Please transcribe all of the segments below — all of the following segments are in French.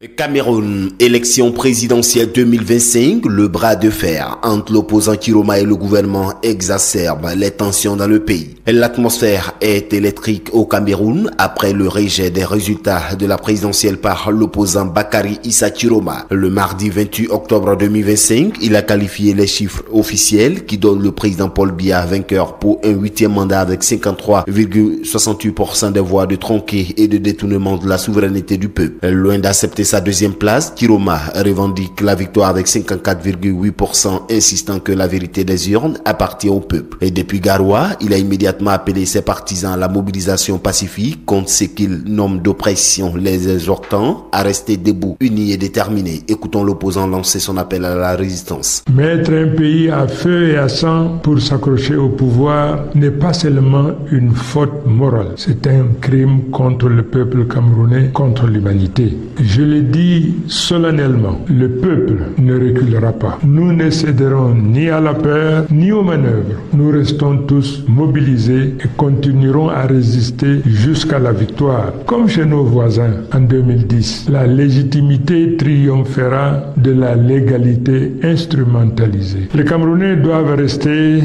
Cameroun, élection présidentielle 2025, le bras de fer entre l'opposant Chiroma et le gouvernement exacerbe les tensions dans le pays. L'atmosphère est électrique au Cameroun après le rejet des résultats de la présidentielle par l'opposant Bakary Issa Chiroma. Le mardi 28 octobre 2025, il a qualifié les chiffres officiels qui donnent le président Paul Biya vainqueur pour un 8e mandat avec 53,68% des voix de tronqué et de détournement de la souveraineté du peuple. Loin d'accepter sa deuxième place, Chiroma revendique la victoire avec 54,8%, insistant que la vérité des urnes appartient au peuple. Et depuis Garoua, il a immédiatement appelé ses partisans à la mobilisation pacifique contre ce qu'il nomme d'oppression, les exhortant à rester debout, unis et déterminés. Écoutons l'opposant lancer son appel à la résistance. Mettre un pays à feu et à sang pour s'accrocher au pouvoir n'est pas seulement une faute morale, c'est un crime contre le peuple camerounais, contre l'humanité. Je le dis solennellement, le peuple ne reculera pas. Nous ne céderons ni à la peur, ni aux manœuvres. Nous restons tous mobilisés et continuerons à résister jusqu'à la victoire. Comme chez nos voisins en 2010, la légitimité triomphera de la légalité instrumentalisée. Les Camerounais doivent rester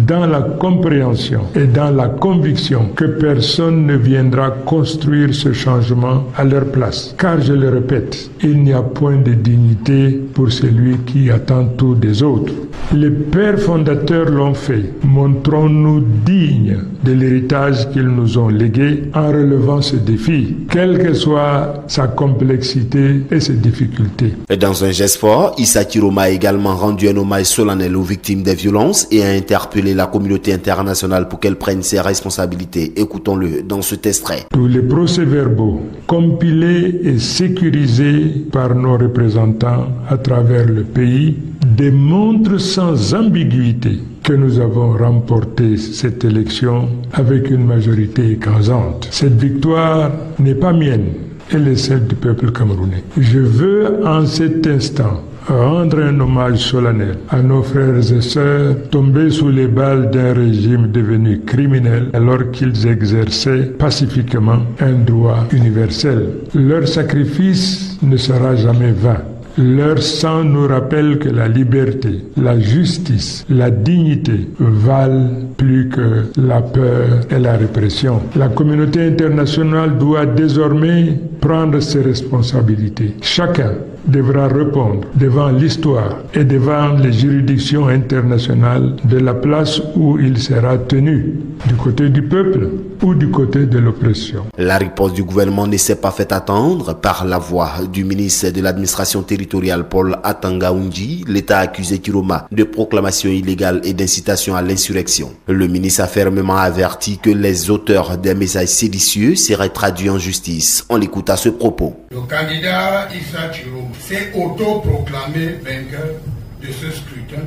dans la compréhension et dans la conviction que personne ne viendra construire ce changement à leur place. Car je le répète, il n'y a point de dignité pour celui qui attend tout des autres. Les pères fondateurs l'ont fait. Montrons-nous dignes de l'héritage qu'ils nous ont légué en relevant ce défi, quelle que soit sa complexité et ses difficultés. Et dans un geste fort, Issa Chiroma a également rendu un hommage solennel aux victimes des violences et a interpellé la communauté internationale pour qu'elle prenne ses responsabilités. Écoutons-le dans cet extrait. Tous les procès-verbaux compilés et sécurisés par nos représentants à travers le pays démontrent sans ambiguïté que nous avons remporté cette élection avec une majorité écrasante. Cette victoire n'est pas mienne, elle est celle du peuple camerounais. Je veux en cet instant rendre un hommage solennel à nos frères et sœurs tombés sous les balles d'un régime devenu criminel alors qu'ils exerçaient pacifiquement un droit universel. Leur sacrifice ne sera jamais vain. Leur sang nous rappelle que la liberté, la justice, la dignité valent plus que la peur et la répression. La communauté internationale doit désormais prendre ses responsabilités. Chacun devra répondre devant l'histoire et devant les juridictions internationales de la place où il sera tenu, du côté du peuple ou du côté de l'oppression. La riposte du gouvernement ne s'est pas fait attendre. Par la voix du ministre de l'administration territoriale Paul Atanga Oundji, l'État a accusé Chiroma de proclamation illégale et d'incitation à l'insurrection. Le ministre a fermement averti que les auteurs des messages séditieux seraient traduits en justice. On l'écoute à ce propos. Le candidat Issa Chiroma s'est autoproclamé vainqueur de ce scrutin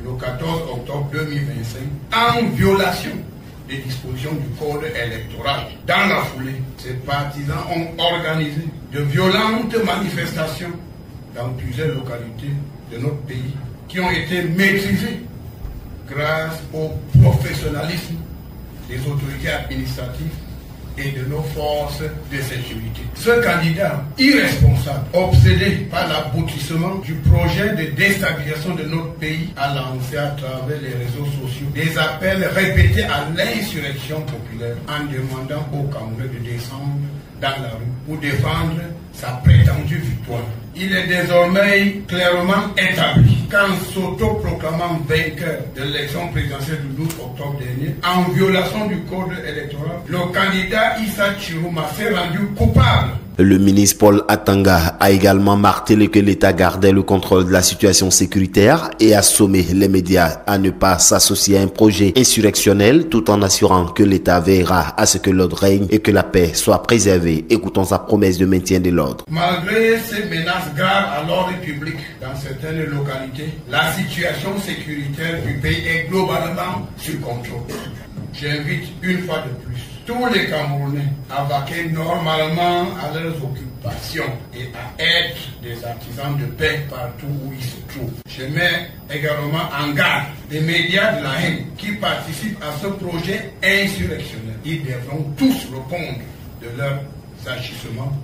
le 14 octobre 2025 en violation des dispositions du code électoral. Dans la foulée, ses partisans ont organisé de violentes manifestations dans plusieurs localités de notre pays qui ont été maîtrisées grâce au professionnalisme des autorités administratives et de nos forces de sécurité. Ce candidat irresponsable, obsédé par l'aboutissement du projet de déstabilisation de notre pays, a lancé à travers les réseaux sociaux des appels répétés à l'insurrection populaire en demandant aux Camerounais de descendre dans la rue pour défendre sa prétendue victoire. Il est désormais clairement établi qu'en s'autoproclamant vainqueur de l'élection présidentielle du 12 octobre dernier, en violation du code électoral, le candidat Issa Chiroma s'est rendu coupable. Le ministre Paul Atanga a également martelé que l'État gardait le contrôle de la situation sécuritaire et a sommé les médias à ne pas s'associer à un projet insurrectionnel tout en assurant que l'État veillera à ce que l'ordre règne et que la paix soit préservée. Écoutons sa promesse de maintien de l'ordre. Malgré ces menaces graves à l'ordre public dans certaines localités, la situation sécuritaire du pays est globalement sous contrôle. J'invite une fois de plus tous les Camerounais à vaquer normalement à leurs occupations et à être des artisans de paix partout où ils se trouvent. Je mets également en garde les médias de la haine qui participent à ce projet insurrectionnel. Ils devront tous répondre de leurs agissements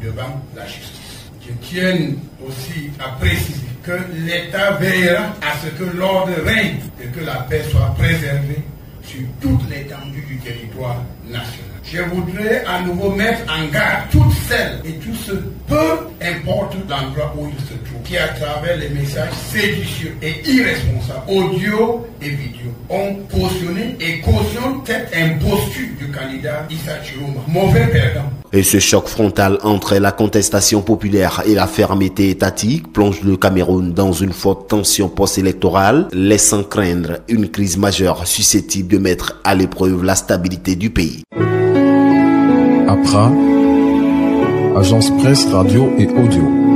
devant la justice. Je tiens aussi à préciser que l'État veillera à ce que l'ordre règne et que la paix soit préservée sur toute l'étendue du territoire national. Je voudrais à nouveau mettre en garde toutes celles et tous ceux, peu importe l'endroit où ils se trouvent, qui à travers les messages séditieux et irresponsables, audio et vidéo, ont cautionné et cautionnent cette imposture du candidat Issa Chiroma, mauvais perdant. Et ce choc frontal entre la contestation populaire et la fermeté étatique plonge le Cameroun dans une forte tension post-électorale, laissant craindre une crise majeure susceptible de mettre à l'épreuve la stabilité du pays. Accra, Agence Presse Radio et Audio.